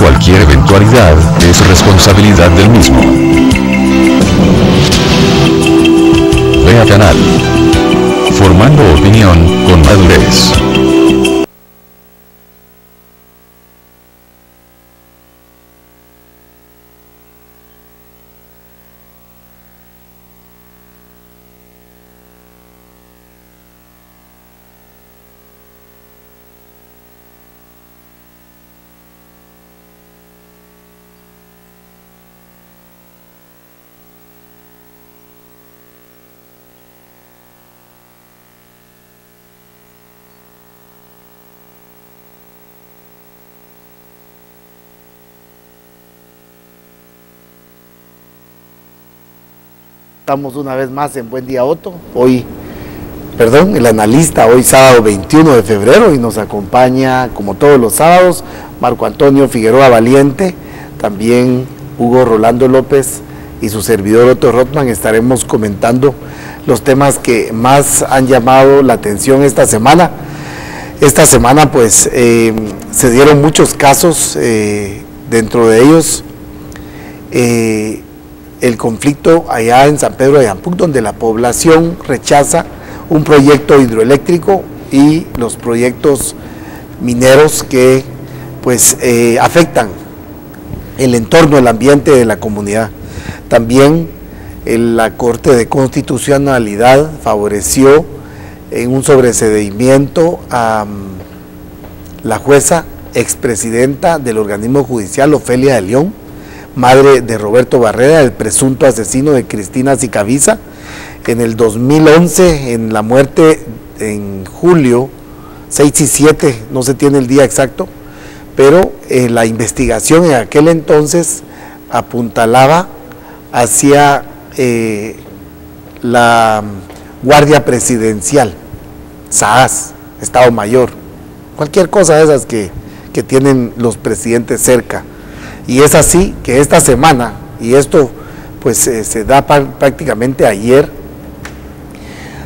Cualquier eventualidad es responsabilidad del mismo. Vea canal. Formando opinión con madurez. Estamos una vez más en Buen Día Otto, el analista, hoy sábado 21 de febrero, y nos acompaña, como todos los sábados, Marco Antonio Figueroa Valiente, también Hugo Rolando López y su servidor Otto Rothman. Estaremos comentando los temas que más han llamado la atención esta semana. Esta semana pues se dieron muchos casos, dentro de ellos el conflicto allá en San Pedro de Ayampuc, donde la población rechaza un proyecto hidroeléctrico y los proyectos mineros que pues afectan el entorno, el ambiente de la comunidad. También la Corte de Constitucionalidad favoreció en un sobreseimiento a la jueza expresidenta del organismo judicial, Ofelia de León, madre de Roberto Barrera, el presunto asesino de Cristina Sicavisa, en el 2011, en la muerte en julio 6 y 7, no se tiene el día exacto, pero la investigación en aquel entonces apuntalaba hacia la Guardia Presidencial, SAAS, Estado Mayor, cualquier cosa de esas que tienen los presidentes cerca. Y es así que esta semana, y esto pues se da prácticamente ayer,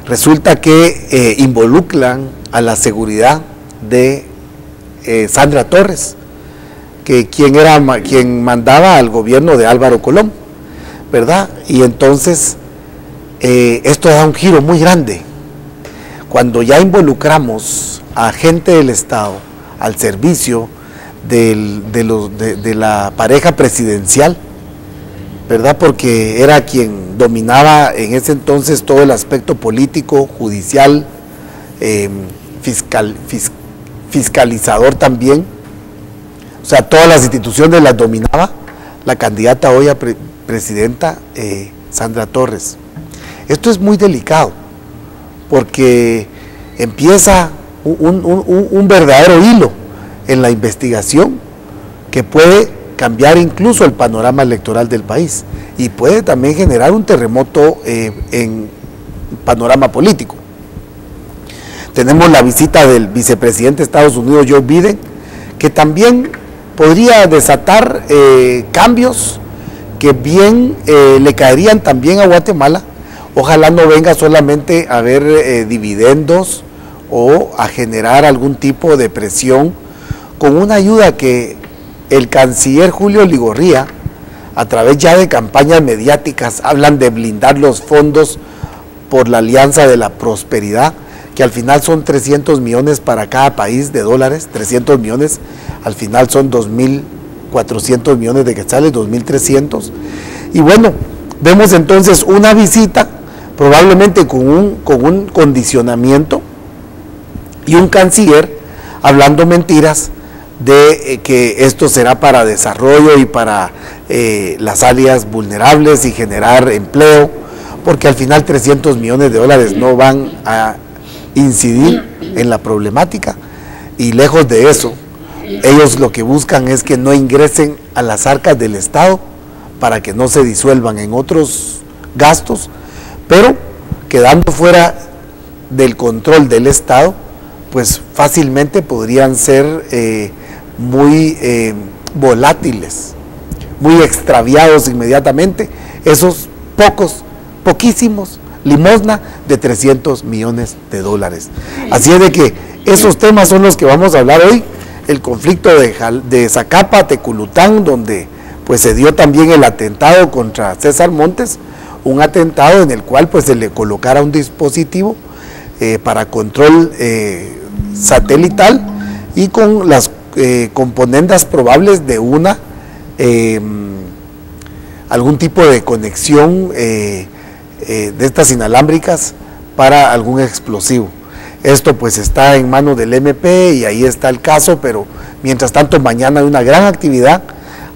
resulta que involucran a la seguridad de Sandra Torres, quien mandaba al gobierno de Álvaro Colón, ¿verdad? Y entonces esto da un giro muy grande. Cuando ya involucramos a gente del Estado al servicio de la pareja presidencial, ¿verdad? Porque era quien dominaba en ese entonces todo el aspecto político, judicial, fiscalizador también, o sea, todas las instituciones las dominaba la candidata hoy a presidenta Sandra Torres. Esto es muy delicado porque empieza un verdadero hilo en la investigación que puede cambiar incluso el panorama electoral del país y puede también generar un terremoto en panorama político. Tenemos la visita del vicepresidente de Estados Unidos, Joe Biden, que también podría desatar cambios que bien le caerían también a Guatemala. Ojalá no venga solamente a ver dividendos o a generar algún tipo de presión, con una ayuda que el canciller Julio Ligorría, a través ya de campañas mediáticas, hablan de blindar los fondos por la Alianza de la Prosperidad, que al final son 300 millones para cada país de dólares, 300 millones, al final son 2.400 millones de quetzales, 2.300, y bueno, vemos entonces una visita, probablemente con un condicionamiento, y un canciller hablando mentiras, de que esto será para desarrollo y para las áreas vulnerables y generar empleo, porque al final 300 millones de dólares no van a incidir en la problemática, y lejos de eso, ellos lo que buscan es que no ingresen a las arcas del Estado para que no se disuelvan en otros gastos, pero quedando fuera del control del Estado, pues fácilmente podrían ser muy volátiles, muy extraviados inmediatamente, esos poquísimos limosna de 300 millones de dólares. Así es de que esos temas son los que vamos a hablar hoy el conflicto de Zacapa, Teculután, donde pues se dio también el atentado contra César Montes, un atentado en el cual pues se le colocara un dispositivo para control satelital y con las componendas probables de algún tipo de conexión de estas inalámbricas para algún explosivo. Esto pues está en manos del MP y ahí está el caso, pero mientras tanto mañana hay una gran actividad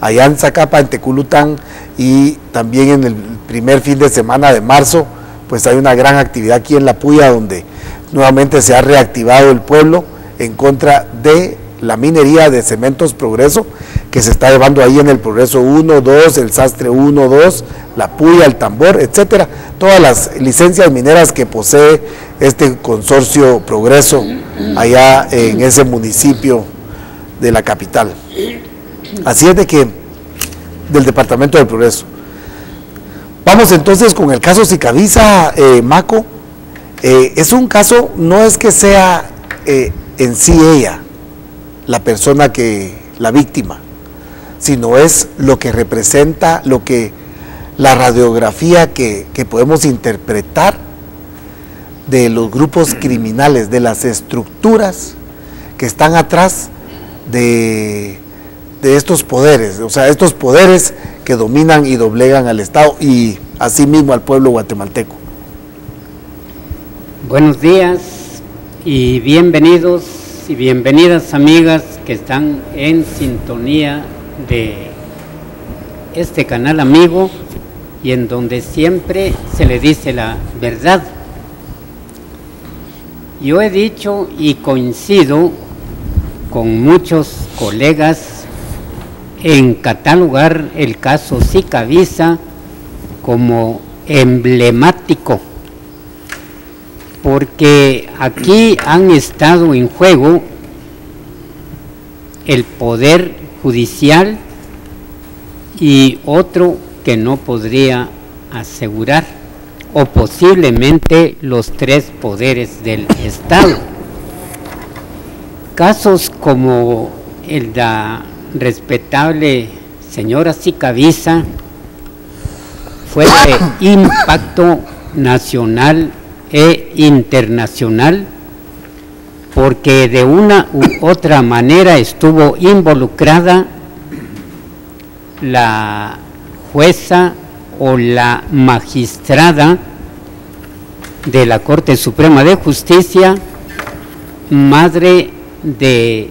allá en Zacapa, en Teculután, y también en el primer fin de semana de marzo pues hay una gran actividad aquí en La Puya, donde nuevamente se ha reactivado el pueblo en contra de la minería de Cementos Progreso, que se está llevando ahí en el Progreso 1, 2, el Sastre 1, 2, La Puya, el Tambor, etcétera, todas las licencias mineras que posee este consorcio Progreso allá en ese municipio de la capital. Así es de que, del departamento del Progreso. Vamos entonces con el caso Sicavisa, Maco. Es un caso, no es que sea en sí ella la persona la víctima, sino es lo que representa, la radiografía que podemos interpretar de los grupos criminales, de las estructuras que están atrás de estos poderes, o sea, estos poderes que dominan y doblegan al Estado y asimismo al pueblo guatemalteco. Buenos días y bienvenidos y bienvenidas, amigas que están en sintonía de este canal amigo y en donde siempre se le dice la verdad. Yo he dicho y coincido con muchos colegas en catalogar el caso Sicavisa como emblemático, porque aquí han estado en juego el poder judicial y otro que no podría asegurar, o posiblemente los tres poderes del Estado. Casos como el de la respetable señora Sicavisa fue de impacto nacional e internacional, porque de una u otra manera estuvo involucrada la jueza o la magistrada de la Corte Suprema de Justicia, madre de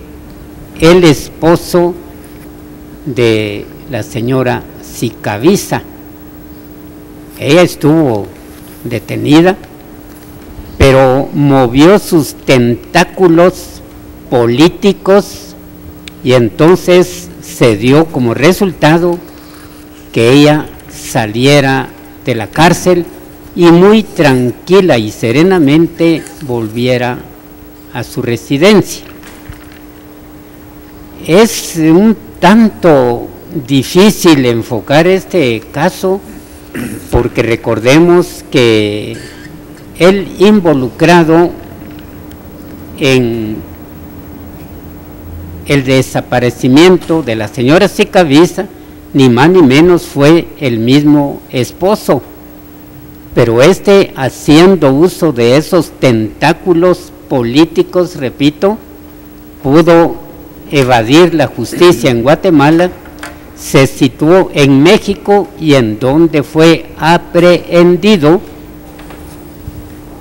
el esposo de la señora Sicavisa. Ella estuvo detenida, pero movió sus tentáculos políticos y entonces se dio como resultado que ella saliera de la cárcel y muy tranquila y serenamente volviera a su residencia. Es un tanto difícil enfocar este caso porque recordemos que el involucrado en el desaparecimiento de la señora Sicavisa ni más ni menos fue el mismo esposo, pero haciendo uso de esos tentáculos políticos, repito, pudo evadir la justicia en Guatemala, se situó en México y en donde fue aprehendido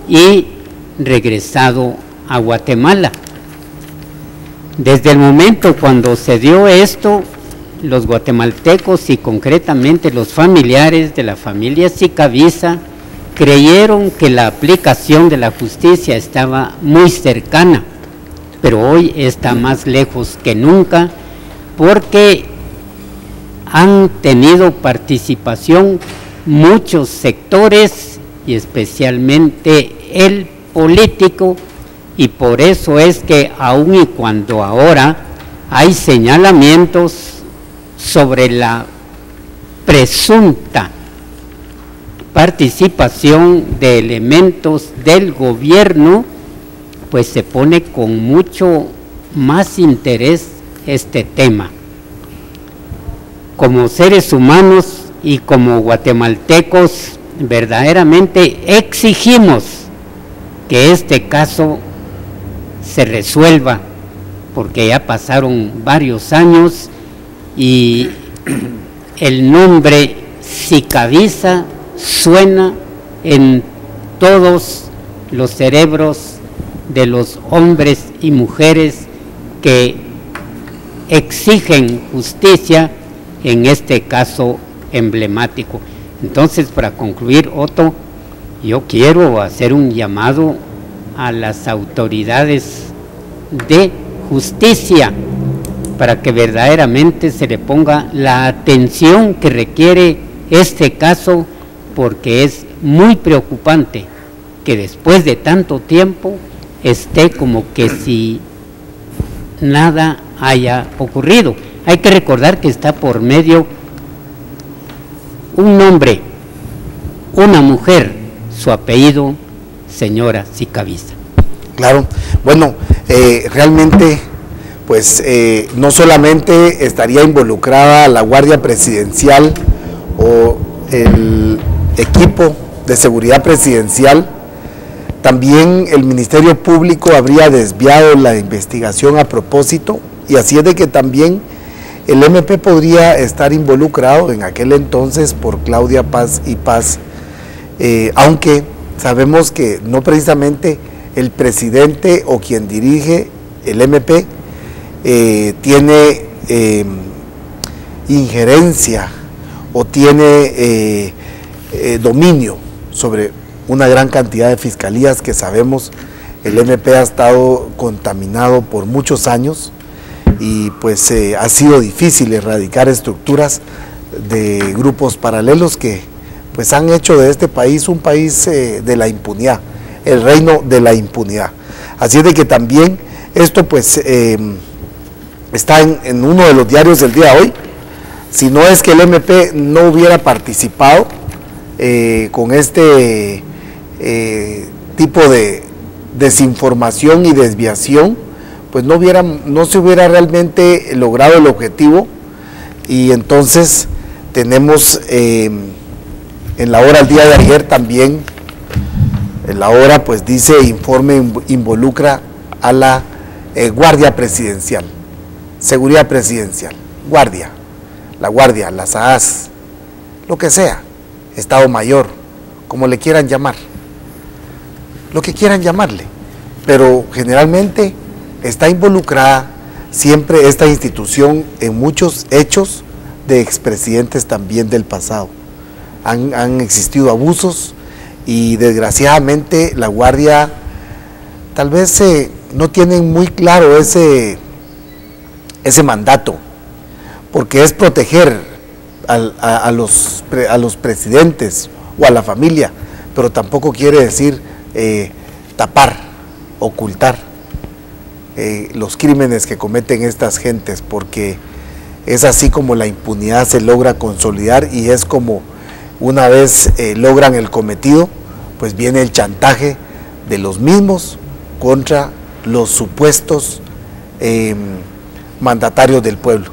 y regresado a Guatemala. Desde el momento cuando se dio esto, los guatemaltecos y concretamente los familiares de la familia Sicavisa creyeron que la aplicación de la justicia estaba muy cercana, pero hoy está más lejos que nunca, porque han tenido participación muchos sectores y especialmente el político, y por eso es que aun y cuando ahora hay señalamientos sobre la presunta participación de elementos del gobierno, pues se pone con mucho más interés este tema. Como seres humanos y como guatemaltecos, verdaderamente exigimos que este caso se resuelva, porque ya pasaron varios años y el nombre Sicabiza suena en todos los cerebros de los hombres y mujeres que exigen justicia en este caso emblemático. Entonces, para concluir, Otto, yo quiero hacer un llamado a las autoridades de justicia para que verdaderamente se le ponga la atención que requiere este caso, porque es muy preocupante que después de tanto tiempo esté como que si nada haya ocurrido. Hay que recordar que está por medio un nombre, una mujer, su apellido, señora Sicabiza. Claro, bueno, realmente, pues no solamente estaría involucrada la Guardia Presidencial o el equipo de seguridad presidencial, también el Ministerio Público habría desviado la investigación a propósito, y así es de que también el MP podría estar involucrado en aquel entonces por Claudia Paz y Paz, aunque sabemos que no precisamente el presidente o quien dirige el MP tiene injerencia o tiene dominio sobre una gran cantidad de fiscalías que sabemos. El MP ha estado contaminado por muchos años y pues ha sido difícil erradicar estructuras de grupos paralelos que pues han hecho de este país un país de la impunidad, el reino de la impunidad. Así es de que también esto pues está en uno de los diarios del día de hoy. Si no es que el MP no hubiera participado con este tipo de desinformación y desviación, pues no se hubiera realmente logrado el objetivo. Y entonces tenemos en la hora el día de ayer también, en la hora pues dice: informe involucra a la Guardia Presidencial, Seguridad Presidencial, la Guardia, las AAS, lo que sea, Estado Mayor, como le quieran llamar, lo que quieran llamarle, pero generalmente está involucrada siempre esta institución en muchos hechos de expresidentes también del pasado. Han existido abusos y desgraciadamente la Guardia tal vez no tienen muy claro ese mandato, porque es proteger a los presidentes o a la familia, pero tampoco quiere decir tapar, ocultar los crímenes que cometen estas gentes, porque es así como la impunidad se logra consolidar, y es como una vez logran el cometido, pues viene el chantaje de los mismos contra los supuestos mandatarios del pueblo.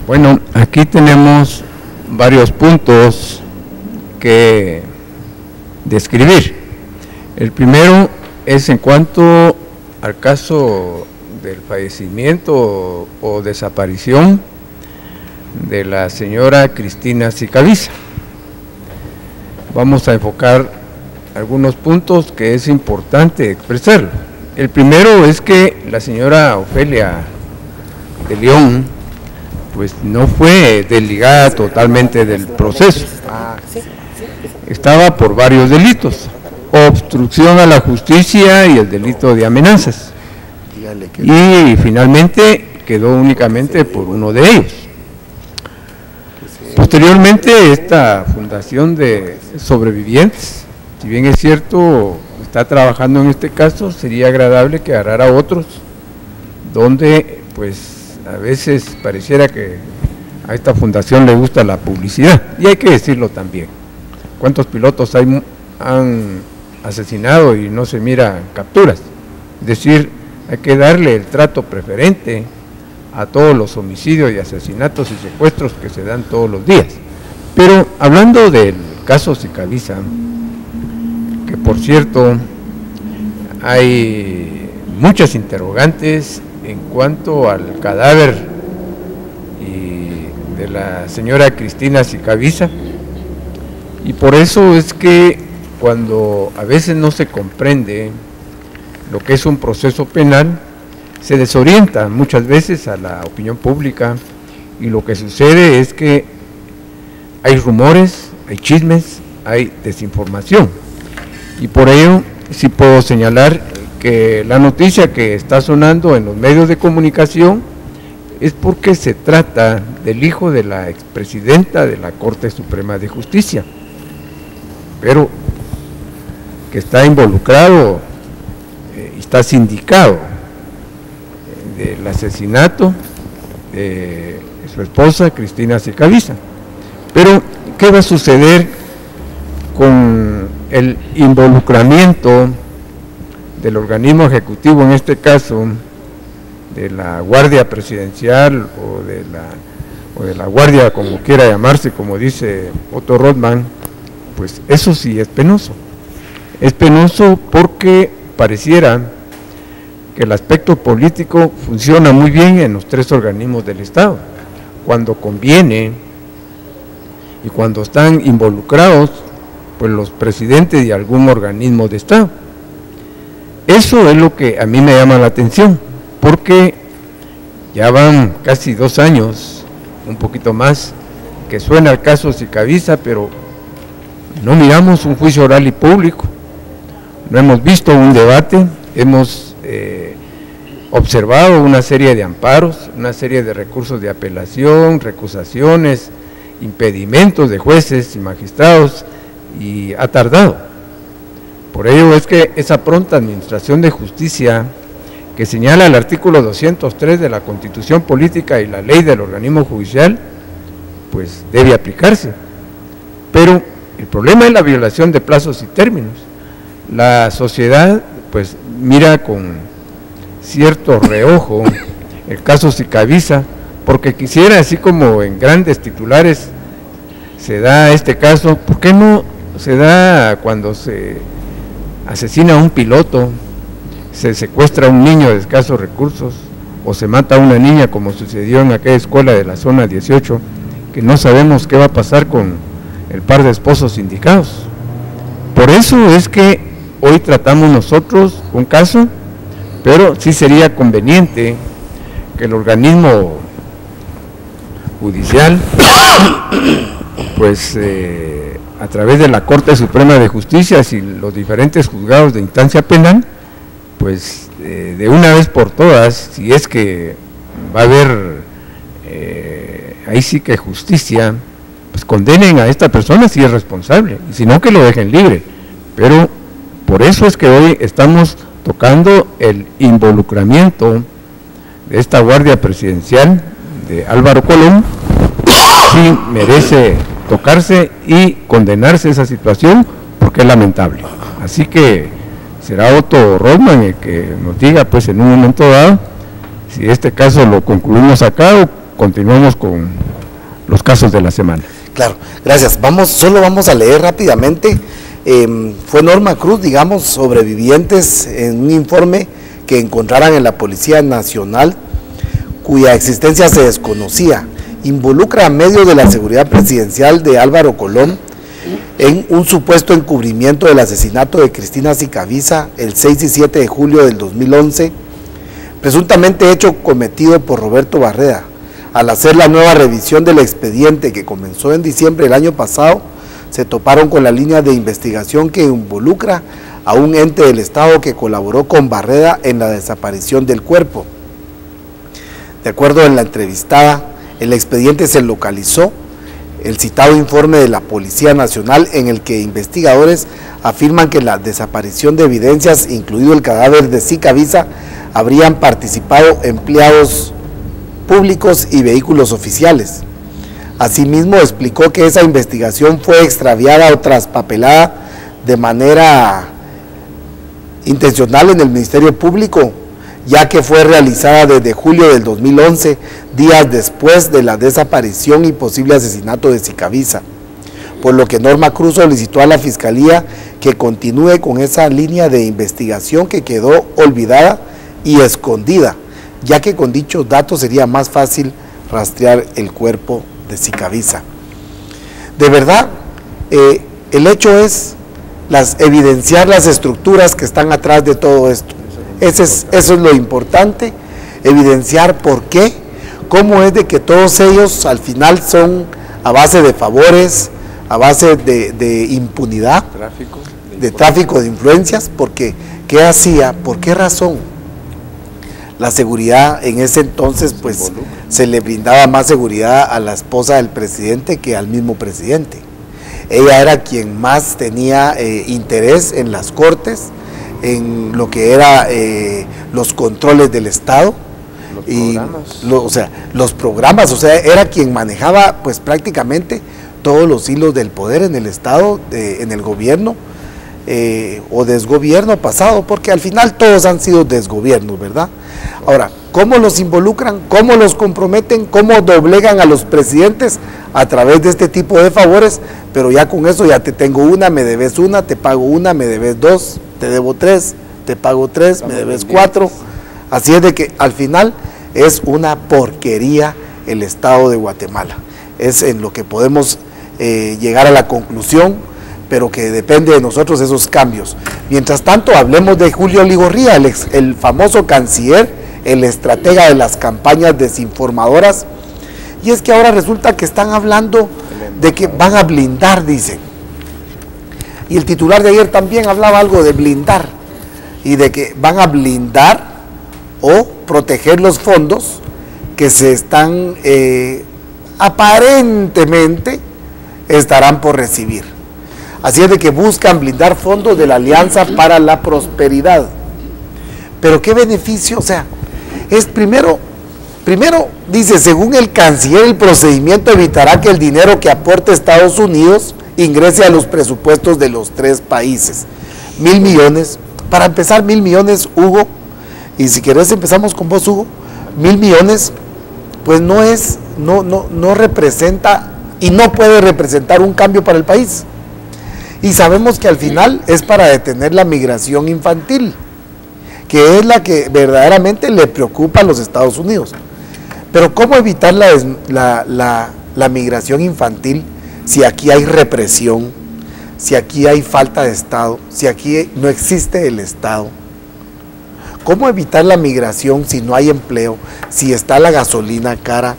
Bueno, aquí tenemos varios puntos que describir. El primero es en cuanto al caso del fallecimiento o desaparición de la señora Cristina Sicabiza. Vamos a enfocar algunos puntos que es importante expresarlo. El primero es que la señora Ofelia de León pues no fue desligada totalmente del proceso. Estaba por varios delitos: obstrucción a la justicia y el delito de amenazas. Y finalmente quedó únicamente por uno de ellos. Posteriormente, esta fundación de sobrevivientes, si bien es cierto, está trabajando en este caso, sería agradable que agarrara otros, donde pues a veces pareciera que a esta fundación le gusta la publicidad, y hay que decirlo también. ¿Cuántos pilotos han asesinado y no se mira capturas? Es decir, hay que darle el trato preferente a todos los homicidios y asesinatos y secuestros que se dan todos los días. Pero hablando del caso Sicaviza, que por cierto hay muchas interrogantes en cuanto al cadáver de la señora Cristina Sicaviza, y por eso es que cuando a veces no se comprende lo que es un proceso penal, se desorienta muchas veces a la opinión pública, y lo que sucede es que hay rumores, hay chismes, hay desinformación, y por ello sí puedo señalar que la noticia que está sonando en los medios de comunicación es porque se trata del hijo de la expresidenta de la Corte Suprema de Justicia, pero que está involucrado y está sindicado del asesinato de su esposa Cristina Sicaviza. Pero ¿qué va a suceder con el involucramiento del organismo ejecutivo, en este caso de la Guardia Presidencial o de la Guardia, como quiera llamarse, como dice Otto Rothman? Pues eso sí es penoso. Es penoso porque pareciera que el aspecto político funciona muy bien en los tres organismos del Estado. Cuando conviene y cuando están involucrados, pues los presidentes de algún organismo de Estado. Eso es lo que a mí me llama la atención, porque ya van casi 2 años, un poquito más, que suena el caso Sicaviza, pero no miramos un juicio oral y público, no hemos visto un debate, hemos observado una serie de amparos, una serie de recursos de apelación, recusaciones, impedimentos de jueces y magistrados, y ha tardado. Por ello es que esa pronta administración de justicia que señala el artículo 203 de la Constitución Política y la ley del organismo judicial, pues debe aplicarse. Pero el problema es la violación de plazos y términos. La sociedad pues mira con cierto reojo el caso Sicaviza, porque quisiera, así como en grandes titulares se da este caso, ¿por qué no se da cuando se asesina a un piloto, se secuestra a un niño de escasos recursos, o se mata a una niña, como sucedió en aquella escuela de la zona 18, que no sabemos qué va a pasar con el par de esposos sindicados? Por eso es que hoy tratamos nosotros un caso, pero sí sería conveniente que el organismo judicial, pues a través de la Corte Suprema de Justicia y los diferentes juzgados de instancia penal, pues de una vez por todas, si es que va a haber ahí sí que justicia, pues condenen a esta persona si es responsable, y si no, que lo dejen libre. Pero por eso es que hoy estamos tocando el involucramiento de esta Guardia Presidencial de Álvaro Colón. Sí merece tocarse y condenarse esa situación, porque es lamentable. Así que será Otto Rothman el que nos diga, pues en un momento dado, si este caso lo concluimos acá o continuamos con los casos de la semana. Claro, gracias. Solo vamos a leer rápidamente. Fue Norma Cruz, digamos, sobrevivientes en un informe que encontraran en la Policía Nacional, cuya existencia se desconocía. Involucra a medios de la seguridad presidencial de Álvaro Colón en un supuesto encubrimiento del asesinato de Cristina Sicaviza el 6 y 7 de julio del 2011, presuntamente hecho cometido por Roberto Barreda. Al hacer la nueva revisión del expediente que comenzó en diciembre del año pasado, se toparon con la línea de investigación que involucra a un ente del Estado que colaboró con Barreda en la desaparición del cuerpo. De acuerdo en la entrevistada, el expediente se localizó el citado informe de la Policía Nacional, en el que investigadores afirman que en la desaparición de evidencias, incluido el cadáver de Sicaviza, habrían participado empleados públicos y vehículos oficiales. Asimismo, explicó que esa investigación fue extraviada o traspapelada de manera intencional en el Ministerio Público, ya que fue realizada desde julio del 2011, días después de la desaparición y posible asesinato de Sicavisa, por lo que Norma Cruz solicitó a la Fiscalía que continúe con esa línea de investigación que quedó olvidada y escondida, ya que con dichos datos sería más fácil rastrear el cuerpo de Sicavisa. De verdad, el hecho es evidenciar las estructuras que están atrás de todo esto. Eso es lo importante, evidenciar por qué, cómo es de que todos ellos al final son a base de favores, a base de impunidad, de tráfico de influencias, porque ¿qué hacía? ¿Por qué razón? La seguridad en ese entonces pues se le brindaba más seguridad a la esposa del presidente que al mismo presidente. Ella era quien más tenía interés en las cortes, en lo que era los controles del Estado, los programas, era quien manejaba pues prácticamente todos los hilos del poder en el Estado, en el gobierno o desgobierno pasado, porque al final todos han sido desgobiernos, ¿verdad? Ahora, ¿cómo los involucran? ¿Cómo los comprometen? ¿Cómo doblegan a los presidentes? A través de este tipo de favores, pero ya con eso ya te tengo una, me debes una, te pago una, me debes dos, te debo tres, te pago tres, me debes cuatro. Así es de que al final es una porquería el Estado de Guatemala. Es en lo que podemos llegar a la conclusión, pero que depende de nosotros esos cambios. Mientras tanto, hablemos de Julio Ligorría, el famoso canciller, el estratega de las campañas desinformadoras, y es que ahora resulta que están hablando de que van a blindar, dicen. Y el titular de ayer también hablaba algo de blindar, y de que van a blindar o proteger los fondos que se están aparentemente estarán por recibir. Así es de que buscan blindar fondos de la Alianza para la Prosperidad. Pero ¿qué beneficio? O sea, es primero dice, según el canciller, el procedimiento evitará que el dinero que aporte Estados Unidos ingrese a los presupuestos de los tres países. 1.000 millones, para empezar 1.000 millones, Hugo, y si querés empezamos con vos, Hugo. 1.000 millones, pues no representa y no puede representar un cambio para el país. Y sabemos que al final es para detener la migración infantil, que es la que verdaderamente le preocupa a los Estados Unidos. Pero ¿cómo evitar la migración infantil si aquí hay represión, si aquí hay falta de Estado, si aquí no existe el Estado? ¿Cómo evitar la migración si no hay empleo, si está la gasolina cara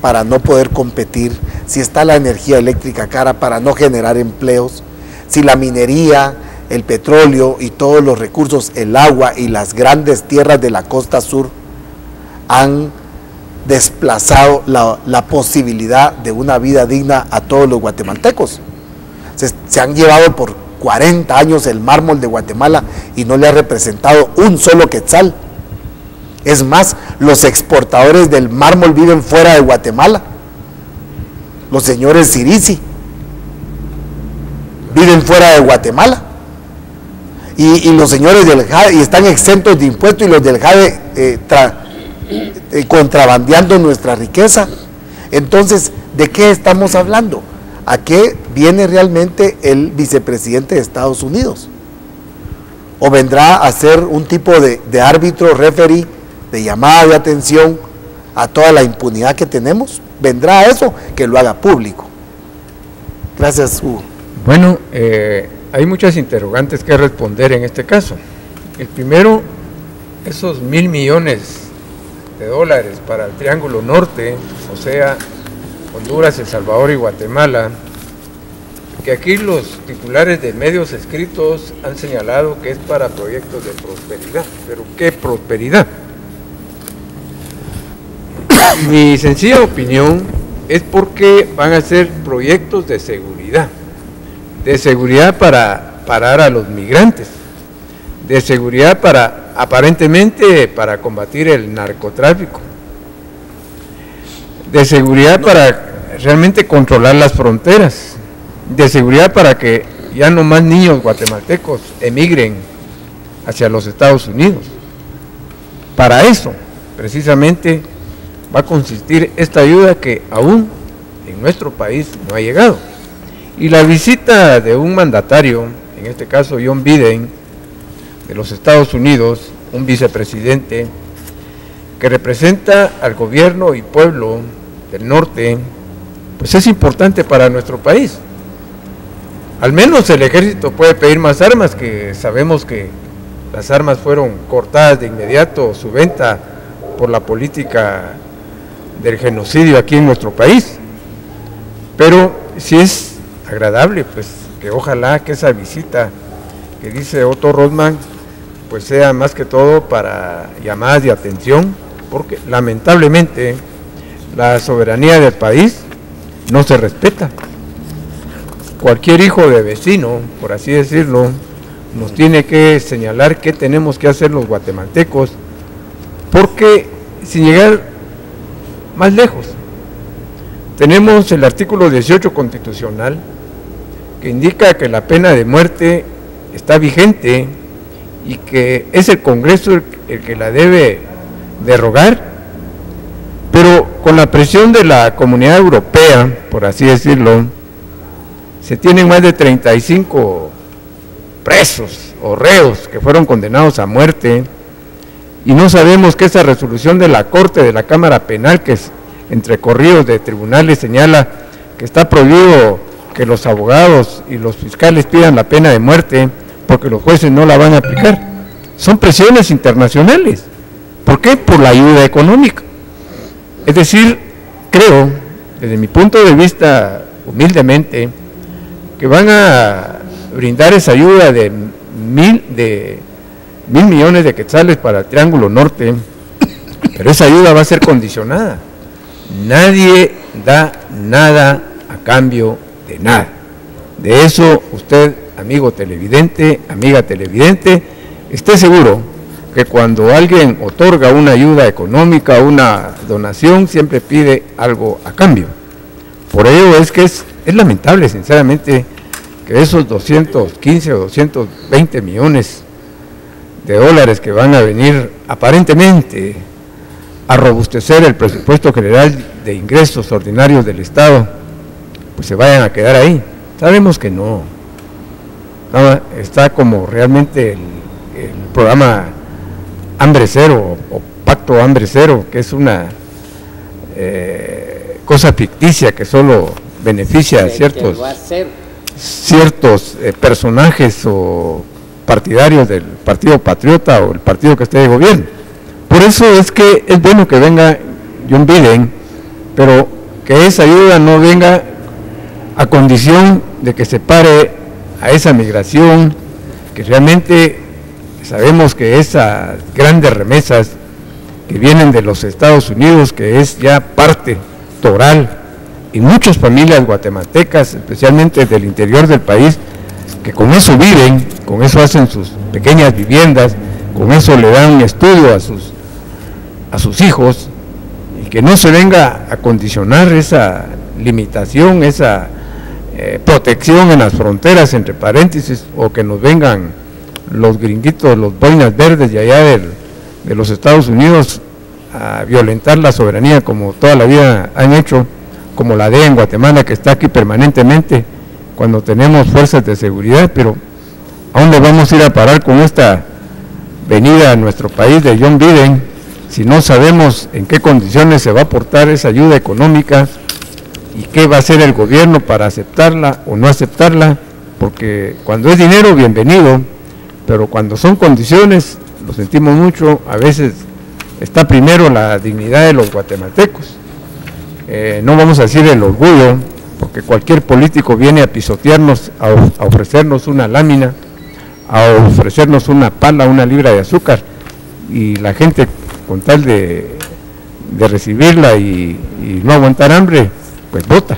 para no poder competir, si está la energía eléctrica cara para no generar empleos, si la minería, el petróleo y todos los recursos, el agua y las grandes tierras de la costa sur han desplazado la posibilidad de una vida digna a todos los guatemaltecos? Se han llevado por 40 años el mármol de Guatemala y no le ha representado un solo quetzal. Es más, los exportadores del mármol viven fuera de Guatemala. Los señores Sirisi viven fuera de Guatemala. Y los señores del JADE y están exentos de impuestos, y los del JADE contrabandeando nuestra riqueza. Entonces, ¿de qué estamos hablando? ¿A qué viene realmente el vicepresidente de Estados Unidos? ¿O vendrá a ser un tipo de árbitro, referee, de llamada de atención a toda la impunidad que tenemos? ¿Vendrá a eso? Que lo haga público. Gracias, Hugo. Bueno, hay muchas interrogantes que responder en este caso. El primero, esos 1.000 millones de dólares para el Triángulo Norte, o sea, Honduras, El Salvador y Guatemala, que aquí los titulares de medios escritos han señalado que es para proyectos de prosperidad. ¿Pero qué prosperidad? Mi sencilla opinión es porque van a ser proyectos de seguridad para parar a los migrantes, de seguridad para, aparentemente, para combatir el narcotráfico, de seguridad para realmente controlar las fronteras, de seguridad para que ya no más niños guatemaltecos emigren hacia los Estados Unidos. para eso, precisamente, va a consistir esta ayuda que aún en nuestro país no ha llegado. Y la visita de un mandatario, en este caso John Biden, de los Estados Unidos, un vicepresidente, que representa al gobierno y pueblo del norte, pues es importante para nuestro país. Al menos el ejército puede pedir más armas, que sabemos que las armas fueron cortadas de inmediato, su venta por la política del genocidio aquí en nuestro país. Pero si es agradable, pues que ojalá que esa visita que dice Otto Rothman, pues sea más que todo para llamadas de atención, porque lamentablemente la soberanía del país no se respeta. Cualquier hijo de vecino, por así decirlo, nos tiene que señalar qué tenemos que hacer los guatemaltecos, porque sin llegar más lejos, tenemos el artículo 18 constitucional que indica que la pena de muerte está vigente y que es el Congreso el que la debe derogar, pero con la presión de la Comunidad Europea, por así decirlo, se tienen más de 35 presos o reos que fueron condenados a muerte, y no sabemos que esa resolución de la Corte de la Cámara Penal, que es entre corridos de tribunales, señala que está prohibido que los abogados y los fiscales pidan la pena de muerte porque los jueces no la van a aplicar. Son presiones internacionales. ¿Por qué? Por la ayuda económica. Es decir, creo, desde mi punto de vista, humildemente, que van a brindar esa ayuda de mil millones de quetzales para el Triángulo Norte, pero esa ayuda va a ser condicionada. Nadie da nada a cambio de nada. De eso usted, amigo televidente, amiga televidente, esté seguro que cuando alguien otorga una ayuda económica, una donación, siempre pide algo a cambio. Por ello es que es lamentable, sinceramente, que esos 215 o 220 millones de dólares que van a venir aparentemente a robustecer el presupuesto general de ingresos ordinarios del Estado, pues se vayan a quedar ahí. Sabemos que no. Está como realmente el programa Hambre Cero o Pacto Hambre Cero, que es una cosa ficticia que solo beneficia a ciertos personajes o partidarios del Partido Patriota o el partido que esté de gobierno. Por eso es que es bueno que venga John Biden, pero que esa ayuda no venga a condición de que se pare a esa migración, que realmente sabemos que esas grandes remesas que vienen de los Estados Unidos, que es ya parte toral, y muchas familias guatemaltecas, especialmente del interior del país, que con eso viven, con eso hacen sus pequeñas viviendas, con eso le dan estudio a sus hijos, y que no se venga a condicionar esa limitación, esa protección en las fronteras, entre paréntesis, o que nos vengan los gringuitos, los boinas verdes de allá de los Estados Unidos a violentar la soberanía como toda la vida han hecho, como la DEA en Guatemala, que está aquí permanentemente cuando tenemos fuerzas de seguridad. Pero ¿a dónde vamos a ir a parar con esta venida a nuestro país de John Biden si no sabemos en qué condiciones se va a aportar esa ayuda económica y qué va a hacer el gobierno para aceptarla o no aceptarla? Porque cuando es dinero, bienvenido, pero cuando son condiciones, lo sentimos mucho, a veces está primero la dignidad de los guatemaltecos. No vamos a decir el orgullo, porque cualquier político viene a pisotearnos, a ofrecernos una lámina, a ofrecernos una pala, una libra de azúcar, y la gente, con tal de recibirla y no aguantar hambre, pues vota.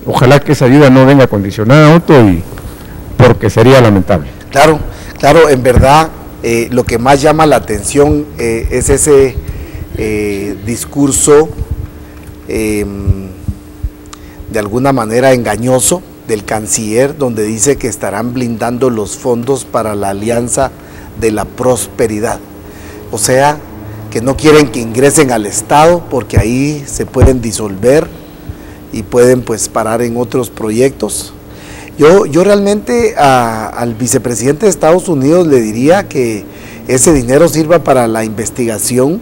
Ojalá que esa ayuda no venga condicionada, Otto, porque sería lamentable. Claro, claro, en verdad lo que más llama la atención es ese discurso de alguna manera engañoso del canciller, donde dice que estarán blindando los fondos para la Alianza de la Prosperidad. O sea, que no quieren que ingresen al Estado porque ahí se pueden disolver y pueden pues parar en otros proyectos. Yo realmente al vicepresidente de Estados Unidos le diría que ese dinero sirva para la investigación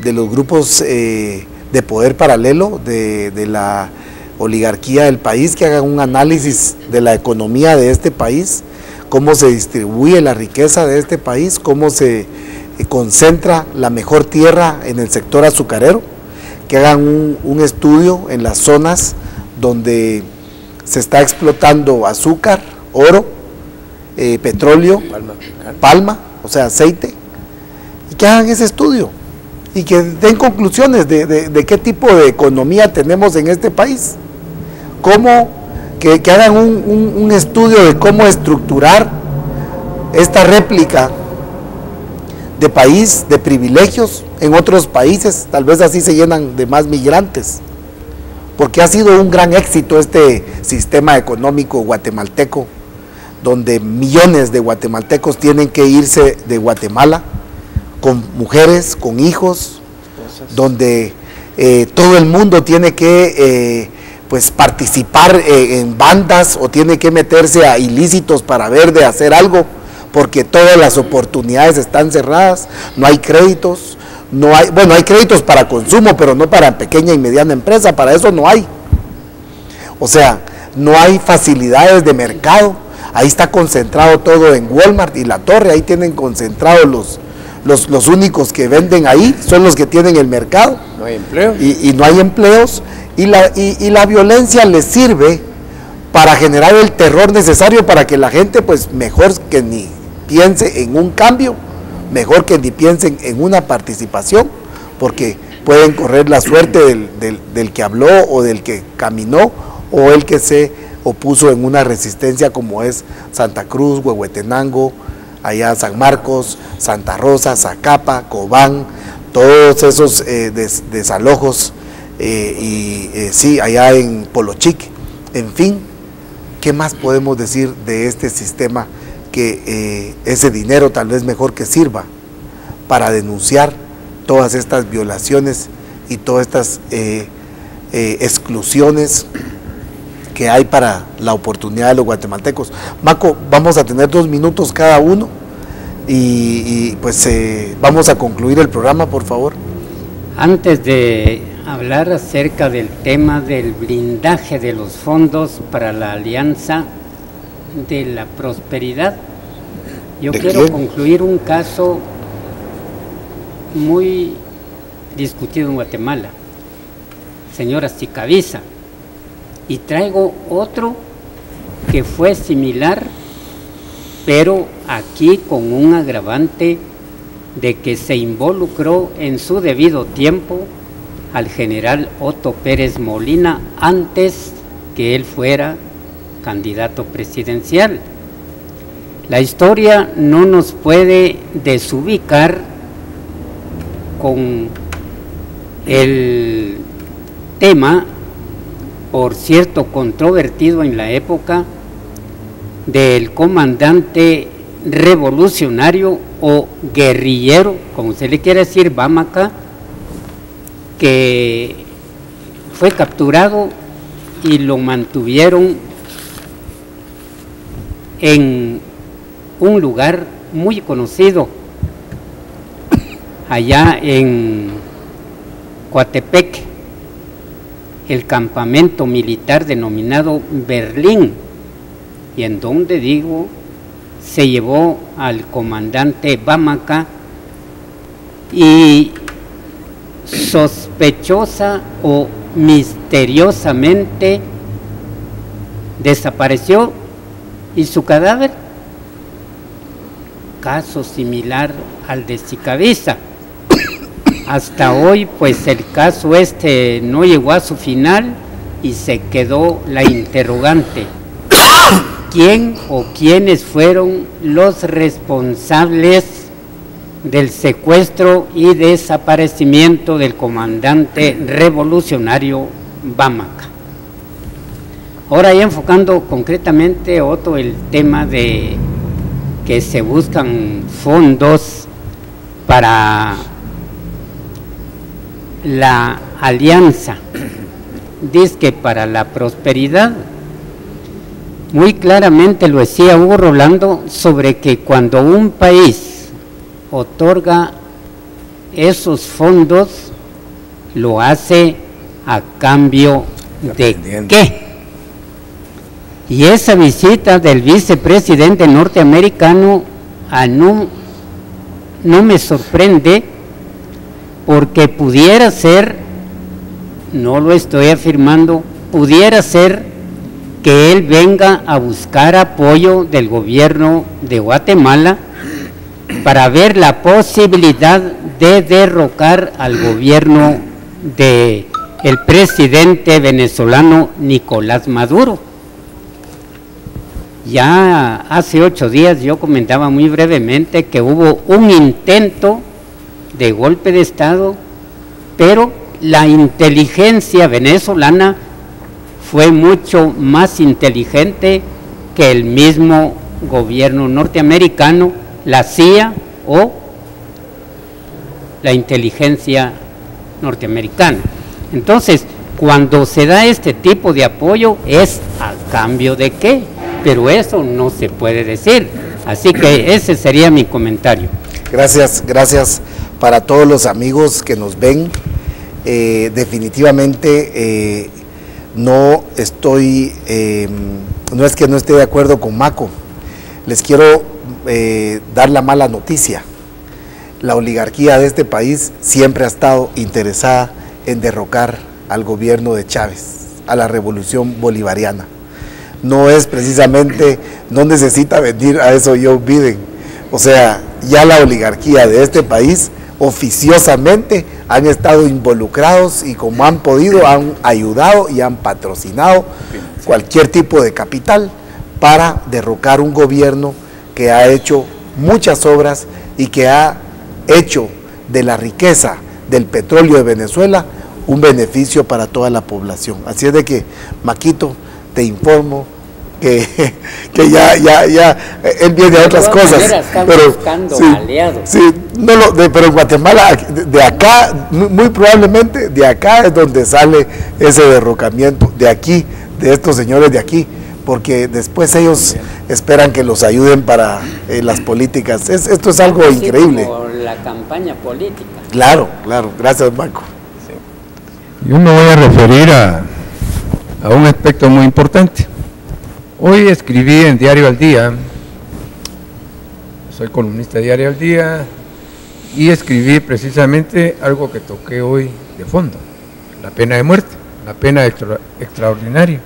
de los grupos de poder paralelo de la oligarquía del país, que hagan un análisis de la economía de este país, cómo se distribuye la riqueza de este país, cómo se concentra la mejor tierra en el sector azucarero, que hagan un estudio en las zonas donde se está explotando azúcar, oro, petróleo, palma, o sea, aceite, y que hagan ese estudio y que den conclusiones de qué tipo de economía tenemos en este país, que hagan un estudio de cómo estructurar esta réplica de país, de privilegios en otros países, tal vez así se llenan de más migrantes, porque ha sido un gran éxito este sistema económico guatemalteco, donde millones de guatemaltecos tienen que irse de Guatemala, con mujeres, con hijos, donde todo el mundo tiene que pues participar en bandas o tiene que meterse a ilícitos para ver de hacer algo, porque todas las oportunidades están cerradas, no hay créditos, bueno, hay créditos para consumo, pero no para pequeña y mediana empresa, para eso no hay. O sea, no hay facilidades de mercado, ahí está concentrado todo en Walmart y La Torre, ahí tienen concentrados los únicos que venden ahí, son los que tienen el mercado. No hay empleo. Y no hay empleos, y la violencia les sirve para generar el terror necesario para que la gente pues mejor que ni piense en un cambio, mejor que ni piensen en una participación, porque pueden correr la suerte del que habló o del que caminó o el que se opuso en una resistencia como es Santa Cruz, Huehuetenango, allá San Marcos, Santa Rosa, Zacapa, Cobán, todos esos desalojos sí, allá en Polochic, en fin, ¿qué más podemos decir de este sistema? Que ese dinero tal vez mejor que sirva para denunciar todas estas violaciones y todas estas exclusiones que hay para la oportunidad de los guatemaltecos. Maco, vamos a tener 2 minutos cada uno y pues vamos a concluir el programa, por favor. Antes de hablar acerca del tema del blindaje de los fondos para la Alianza de la Prosperidad, yo quiero concluir un caso muy discutido en Guatemala, señora Sicaviza, y traigo otro que fue similar, pero aquí con un agravante de que se involucró en su debido tiempo al general Otto Pérez Molina antes que él fuera candidato presidencial. La historia no nos puede desubicar con el tema, por cierto, controvertido en la época, del comandante revolucionario o guerrillero, como se le quiere decir, Bámaca, que fue capturado y lo mantuvieron en un lugar muy conocido allá en Coatepec, el campamento militar denominado Berlín, y en donde digo se llevó al comandante Bámaca y sospechosa o misteriosamente desapareció, y su cadáver, caso similar al de Sicaviza. Hasta hoy pues el caso no llegó a su final y se quedó la interrogante: ¿quién o quiénes fueron los responsables del secuestro y desaparecimiento del comandante revolucionario Bámaca? Ahora ya enfocando concretamente otro el tema de que se buscan fondos para la alianza, dizque para la prosperidad, muy claramente lo decía Hugo Rolando sobre que cuando un país otorga esos fondos, lo hace a cambio de qué. Y esa visita del vicepresidente norteamericano no me sorprende, porque pudiera ser, no lo estoy afirmando, pudiera ser que él venga a buscar apoyo del gobierno de Guatemala para ver la posibilidad de derrocar al gobierno de el presidente venezolano Nicolás Maduro. Ya hace 8 días yo comentaba muy brevemente que hubo un intento de golpe de Estado, pero la inteligencia venezolana fue mucho más inteligente que el mismo gobierno norteamericano, la CIA o la inteligencia norteamericana. Entonces, cuando se da este tipo de apoyo, ¿es a cambio de qué? Pero eso no se puede decir. Así que ese sería mi comentario. Gracias para todos los amigos que nos ven. Definitivamente no es que no esté de acuerdo con Maco. Les quiero dar la mala noticia. La oligarquía de este país siempre ha estado interesada en derrocar al gobierno de Chávez, a la revolución bolivariana. No es precisamente, no necesita venir a eso Joe Biden. O sea, ya la oligarquía de este país oficiosamente han estado involucrados y como han podido han ayudado y han patrocinado cualquier tipo de capital para derrocar un gobierno que ha hecho muchas obras y que ha hecho de la riqueza del petróleo de Venezuela un beneficio para toda la población. Así es de que, Maquito, te informo que ya él viene a otras cosas, pero buscando aliados. Sí, pero en Guatemala, de acá, muy probablemente de acá es donde sale ese derrocamiento, de aquí, de estos señores de aquí, porque después ellos esperan que los ayuden para las políticas. Esto es algo increíble. Como la campaña política. Claro, gracias, Marco. Sí. Yo me voy a referir a un aspecto muy importante. Hoy escribí en Diario al Día, soy columnista de Diario al Día, y escribí precisamente algo que toqué hoy de fondo, la pena de muerte, la pena extraordinaria.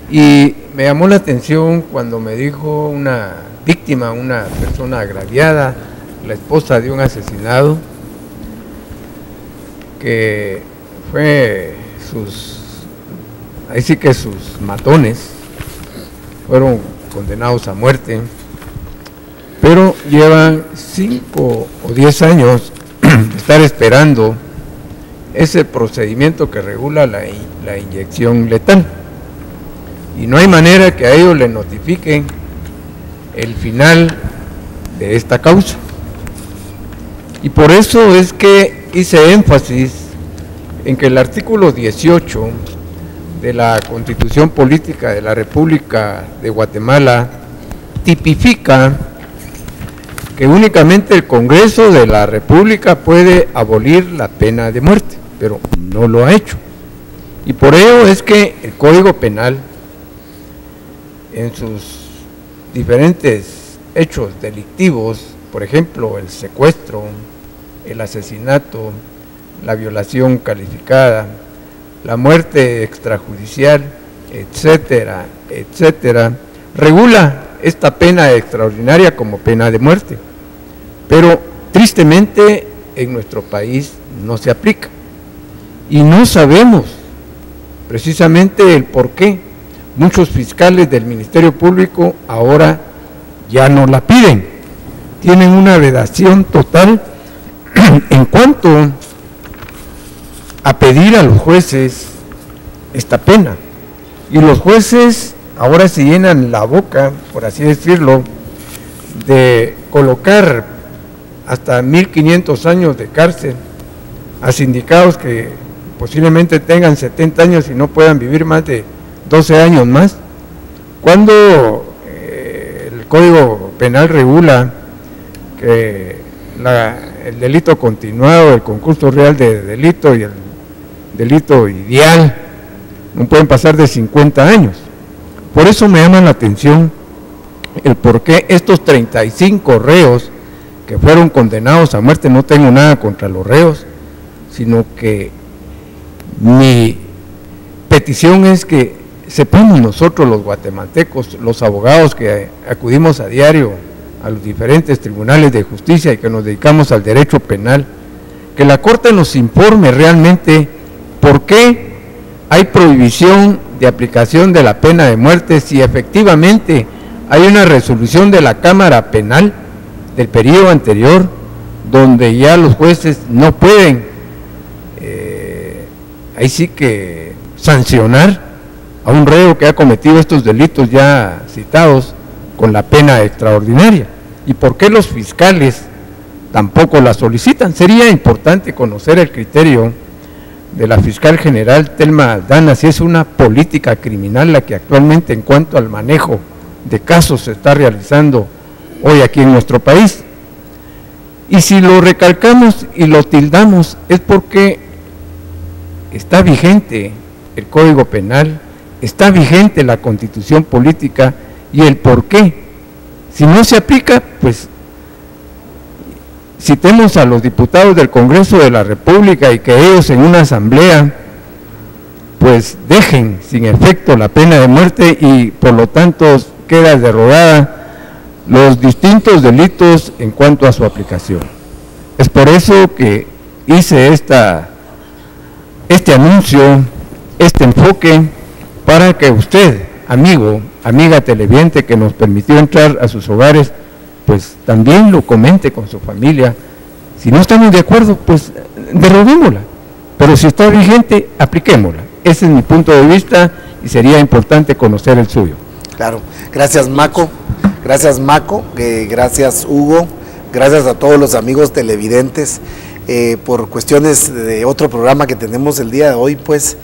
Y me llamó la atención cuando me dijo una víctima, una persona agraviada, la esposa de un asesinado, que fue ahí sí que sus matones fueron condenados a muerte, pero llevan 5 o 10 años de estar esperando ese procedimiento que regula la inyección letal. Y no hay manera que a ellos les notifiquen el final de esta causa. Y por eso es que hice énfasis en que el artículo 18 de la Constitución Política de la República de Guatemala tipifica que únicamente el Congreso de la República puede abolir la pena de muerte, pero no lo ha hecho. Y por ello es que el Código Penal, en sus diferentes hechos delictivos, por ejemplo, el secuestro, el asesinato, la violación calificada, la muerte extrajudicial, etcétera, etcétera, regula esta pena extraordinaria como pena de muerte, pero tristemente en nuestro país no se aplica y no sabemos precisamente el por qué. Muchos fiscales del Ministerio Público ahora ya no la piden, tienen una vedación total en cuanto a pedir a los jueces esta pena, y los jueces ahora se llenan la boca, por así decirlo, de colocar hasta 1500 años de cárcel a sindicados que posiblemente tengan 70 años y no puedan vivir más de 12 años más, cuando el Código Penal regula que el delito continuado, el concurso real de delito y el delito ideal no pueden pasar de 50 años. Por eso me llama la atención el por qué estos 35 reos que fueron condenados a muerte, no tengo nada contra los reos, sino que mi petición es que sepamos nosotros los guatemaltecos, los abogados que acudimos a diario a los diferentes tribunales de justicia y que nos dedicamos al derecho penal, que la Corte nos informe realmente por qué hay prohibición de aplicación de la pena de muerte si efectivamente hay una resolución de la Cámara Penal del periodo anterior donde ya los jueces no pueden ahí sí que sancionar a un reo que ha cometido estos delitos ya citados con la pena extraordinaria. ¿Y por qué los fiscales tampoco la solicitan? Sería importante conocer el criterio de la fiscal general Telma Aldana, si es una política criminal la que actualmente en cuanto al manejo de casos se está realizando hoy aquí en nuestro país. Y si lo recalcamos y lo tildamos es porque está vigente el Código Penal, está vigente la Constitución Política y el por qué. Si no se aplica, pues citemos a los diputados del Congreso de la República y que ellos en una asamblea pues dejen sin efecto la pena de muerte y por lo tanto queda derogada los distintos delitos en cuanto a su aplicación. Es por eso que hice este anuncio, este enfoque, para que usted, amigo, amiga televidente que nos permitió entrar a sus hogares, pues también lo comente con su familia. Si no estamos de acuerdo, pues deroguémosla, pero si está vigente, apliquémosla. Ese es mi punto de vista y sería importante conocer el suyo. Claro, gracias Maco, gracias Hugo, gracias a todos los amigos televidentes. Por cuestiones de otro programa que tenemos el día de hoy, pues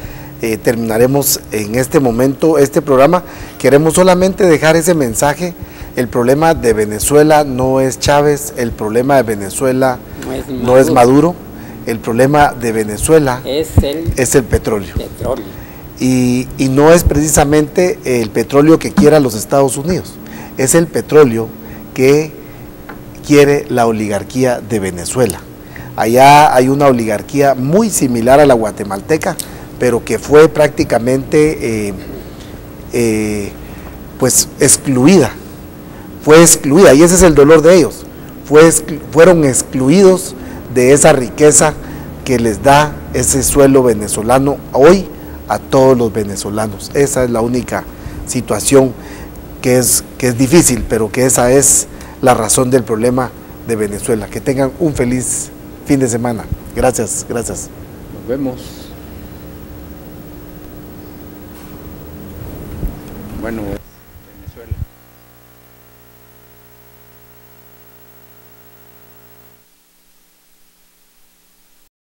terminaremos en este momento este programa. Queremos solamente dejar ese mensaje: el problema de Venezuela no es Chávez, el problema de Venezuela no es Maduro, el problema de Venezuela es el petróleo. Y no es precisamente el petróleo que quiera los Estados Unidos, es el petróleo que quiere la oligarquía de Venezuela. Allá hay una oligarquía muy similar a la guatemalteca, pero que fue prácticamente pues excluida, y ese es el dolor de ellos, fueron excluidos de esa riqueza que les da ese suelo venezolano hoy a todos los venezolanos. Esa es la única situación que es difícil, pero que esa es la razón del problema de Venezuela. Que tengan un feliz fin de semana. Gracias, gracias. Nos vemos. Bueno.